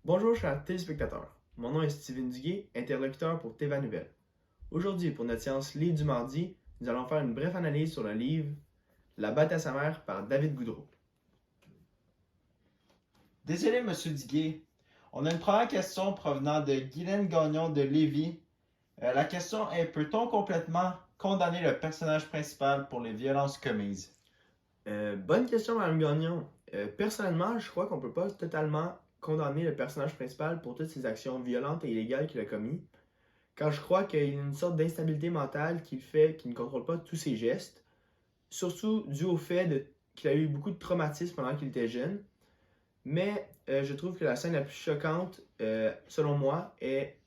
Bonjour chers téléspectateurs, mon nom est Steven Duguay, interlocuteur pour TVA Nouvelle. Aujourd'hui, pour notre séance Livre du mardi, nous allons faire une brève analyse sur le livre La bête à sa mère par David Goudreau. Désolé, Monsieur Duguay. On a une première question provenant de Guylaine Gagnon de Lévis. La question est: peut-on complètement condamner le personnage principal pour les violences commises? Bonne question, Mme Gagnon. Personnellement, je crois qu'on ne peut pas totalement condamner le personnage principal pour toutes ses actions violentes et illégales qu'il a commises, car je crois qu'il y a une sorte d'instabilité mentale qui fait qu'il ne contrôle pas tous ses gestes, surtout dû au fait qu'il a eu beaucoup de traumatismes pendant qu'il était jeune. Mais je trouve que la scène la plus choquante, selon moi, est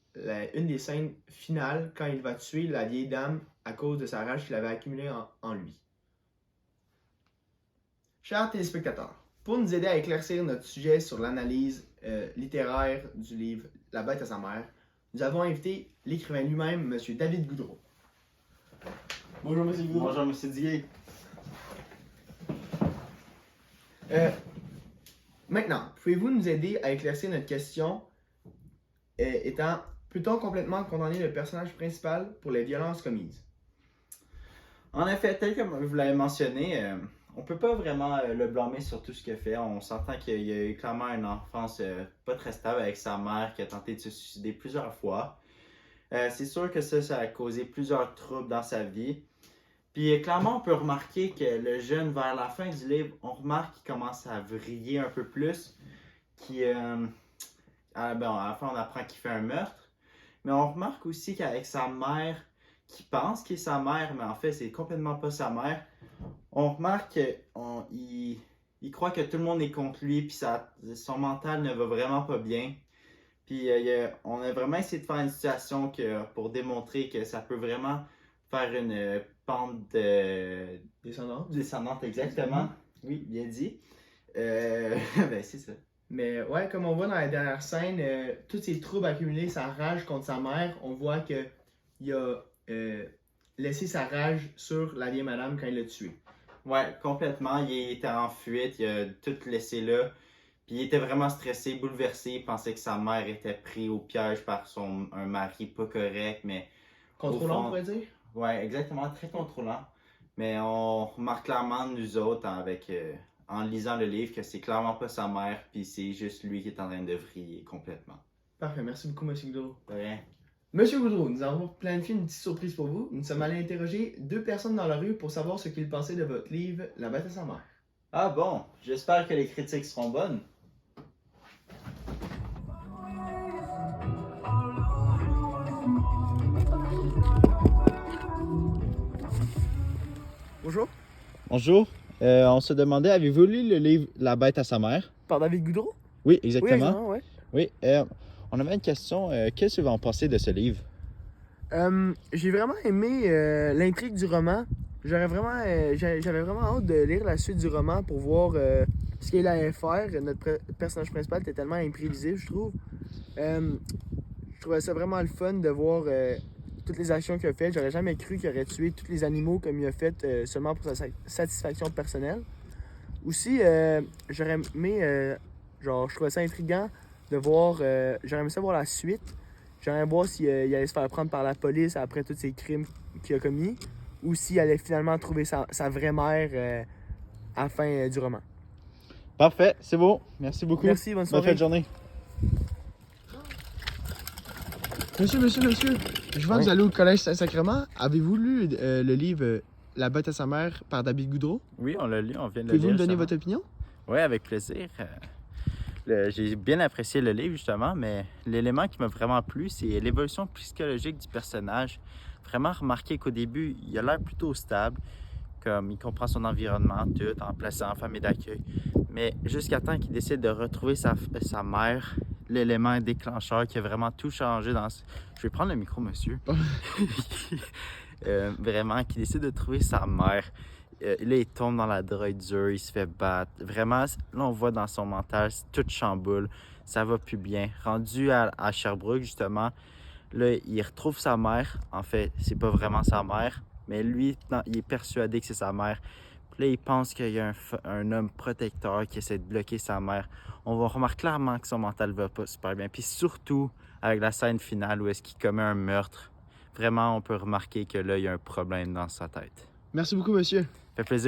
une des scènes finales quand il va tuer la vieille dame à cause de sa rage qu'il avait accumulée en lui. Chers téléspectateurs, pour nous aider à éclaircir notre sujet sur l'analyse littéraire du livre La bête à sa mère, nous avons invité l'écrivain lui-même, M. David Goudreau. Bonjour, M. Goudreau. Bonjour, Monsieur Duguay. Maintenant, pouvez-vous nous aider à éclaircir notre question étant: peut-on complètement condamner le personnage principal pour les violences commises? En effet, tel que vous l'avez mentionné, on peut pas vraiment le blâmer sur tout ce qu'il a fait. On s'entend qu'il y a eu clairement une enfance pas très stable avec sa mère qui a tenté de se suicider plusieurs fois. C'est sûr que ça a causé plusieurs troubles dans sa vie. Puis clairement, on peut remarquer que le jeune, vers la fin du livre, on remarque qu'il commence à vriller un peu plus. À la fin, on apprend qu'il fait un meurtre. Mais on remarque aussi qu'avec sa mère, qui pense qu'il est sa mère, mais en fait, c'est complètement pas sa mère, on remarque qu'il croit que tout le monde est contre lui, puis son mental ne va vraiment pas bien. Puis on a vraiment essayé de faire une situation pour démontrer que ça peut vraiment faire une pente descendante, exactement. Oui, bien dit. Ben, c'est ça. Mais ouais, comme on voit dans la dernière scène, tous ces troubles accumulés, sa rage contre sa mère, on voit qu'il a laissé sa rage sur la vieille madame quand il l'a tuée. Ouais, complètement. Il était en fuite, il a tout laissé là. Puis il était vraiment stressé, bouleversé. Il pensait que sa mère était prise au piège par un mari pas correct, mais... Contrôlant, on pourrait dire? Ouais, exactement, très contrôlant. Mais on remarque clairement, nous autres, en lisant le livre, que c'est clairement pas sa mère, puis c'est juste lui qui est en train de vriller complètement. Parfait, merci beaucoup, M. Goudreau. De rien. Monsieur Goudreau, nous avons planifié une petite surprise pour vous. Nous sommes allés interroger 2 personnes dans la rue pour savoir ce qu'ils pensaient de votre livre La bête à sa mère. Ah bon, j'espère que les critiques seront bonnes. Bonjour. Bonjour. On se demandait, avez-vous lu le livre La bête à sa mère? Par David Goudreau? Oui, exactement. Ouais. Oui, on avait une question. Qu'est-ce que vous en pensez de ce livre? J'ai vraiment aimé l'intrigue du roman. J'avais vraiment hâte de lire la suite du roman pour voir ce qu'il allait faire. Notre personnage principal était tellement imprévisible, je trouve. Je trouvais ça vraiment le fun de voir toutes les actions qu'il a faites. J'aurais jamais cru qu'il aurait tué tous les animaux comme il a fait seulement pour sa satisfaction personnelle. Aussi, j'aurais aimé, je trouvais ça intriguant de voir, j'aurais aimé ça voir la suite. J'aimerais voir s'il allait se faire prendre par la police après tous ces crimes qu'il a commis, ou s'il allait finalement trouver sa vraie mère à la fin du roman. Parfait, c'est bon. Merci beaucoup. Merci, bonne soirée. Bonne fin de journée. Monsieur, je vois que vous allez au collège Saint-Sacrement. Avez-vous lu le livre La bête à sa mère par David Goudreau? Oui, on l'a lu, on vient de le lire. Pouvez-vous me donner justement. votre opinion? Oui, avec plaisir. J'ai bien apprécié le livre, justement, mais l'élément qui m'a vraiment plu, c'est l'évolution psychologique du personnage. Vraiment remarqué qu'au début, il a l'air plutôt stable, comme il comprend son environnement, tout, en plaçant en famille d'accueil. Mais jusqu'à temps qu'il décide de retrouver sa mère, l'élément déclencheur qui a vraiment tout changé dans... Je vais prendre le micro, monsieur. Vraiment, qu'il décide de trouver sa mère. Là, il tombe dans la drogue dure, il se fait battre. Vraiment, là, on voit dans son mental, tout chamboule, ça va plus bien. Rendu à Sherbrooke, justement, là, il retrouve sa mère. En fait, c'est pas vraiment sa mère, mais lui, il est persuadé que c'est sa mère. Là, il pense qu'il y a un homme protecteur qui essaie de bloquer sa mère. On va remarquer clairement que son mental va pas super bien. Puis surtout, avec la scène finale où est-ce qu'il commet un meurtre, vraiment, on peut remarquer que là, il y a un problème dans sa tête. Merci beaucoup, monsieur. Ça fait plaisir.